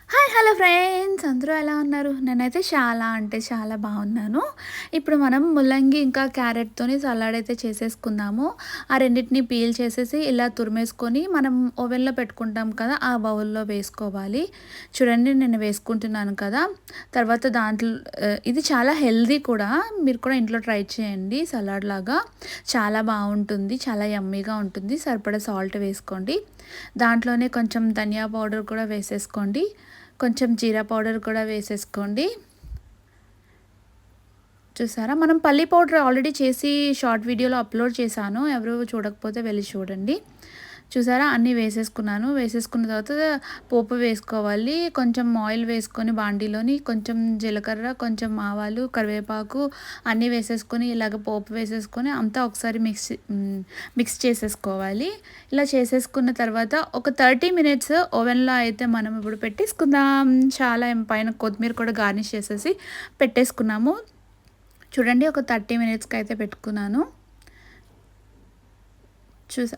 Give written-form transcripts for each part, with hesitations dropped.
Hi hello friends అందరూ ఎలా ఉన్నారు? నేనైతే చాలా అంటే చాలా బాగున్నాను. ఇప్పుడు మనం ముల్లంగి ఇంకా క్యారెట్‌తోని సలాడ్ అయితే చేసేసుకుందాము. ఆ రెండిటిని పీల్ చేసేసి ఇలా తురిమేసుకొని మనం ఓవెన్‌లో పెట్టుకుంటాం కదా! ఆ బౌల్‌లో వేసుకోవాలి. చూడండి నేను వేసుకుంటున్నాను కదా! తర్వాత దాంట్లో ఇది చాలా హెల్తీ కూడా. మీరు కూడా ఇంట్లో ట్రై చేయండి సలాడ్ లాగా. చాలా బావుంటుంది. చాలా యమ్మీగా ఉంటుంది. సరిపడా సాల్ట్ వేసుకోండి. దాంట్లోనే కొంచెం ధనియా పౌడర్ కూడా వేసేసుకోండి. కొంచెం జీరా పౌడర్ కూడా వేసేసుకోండి. చూసారా? మనం పల్లి పౌడర్ ఆల్రెడీ చేసి షార్ట్ వీడియోలో అప్లోడ్ చేశాను. ఎవరు చూడకపోతే వెళ్ళి చూడండి. చూసారా? అన్నీ వేసేసుకున్నాను. వేసేసుకున్న తర్వాత పోపు వేసుకోవాలి. కొంచెం ఆయిల్ వేసుకొని బాండీలోని కొంచెం జీలకర్ర, కొంచెం ఆవాలు, కరివేపాకు అన్నీ వేసేసుకొని ఇలాగ పోపు వేసేసుకొని అంతా ఒకసారి మిక్స్ చేసేసుకోవాలి. ఇలా చేసేసుకున్న తర్వాత ఒక 30 మినిట్స్ ఓవెన్‌లో అయితే మనం ఇప్పుడు పెట్టేసుకుందాం. చాలా పైన కొత్తిమీర కూడా గార్నిష్ చేసేసి పెట్టేసుకున్నాము. చూడండి ఒక 30 మినిట్స్‌కి అయితే పెట్టుకున్నాను.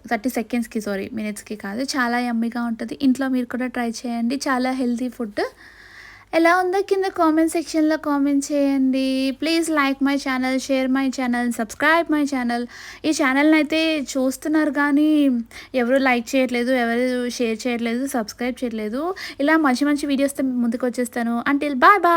30 సెకండ్స్‌కి మినిట్స్‌కి కాదు. చాలా యమ్మీగా ఉంటది. ఇంట్లో మీరు కూడా ట్రై చేయండి. చాలా హెల్తీ ఫుడ్. ఎలా ఉందో కింద కామెంట్ సెక్షన్‌లో కామెంట్ చేయండి. Please like my channel, share my channel, subscribe my channel. ఈ ఛానల్‌నైతే చూస్తున్నారు కానీ ఎవరు లైక్ చేయట్లేదు, ఎవరు షేర్ చేయట్లేదు, సబ్స్క్రైబ్ చేయట్లేదు. ఇలా మంచి మంచి వీడియోస్‌తో ముందుకొచ్చేస్తాను. Until bye bye.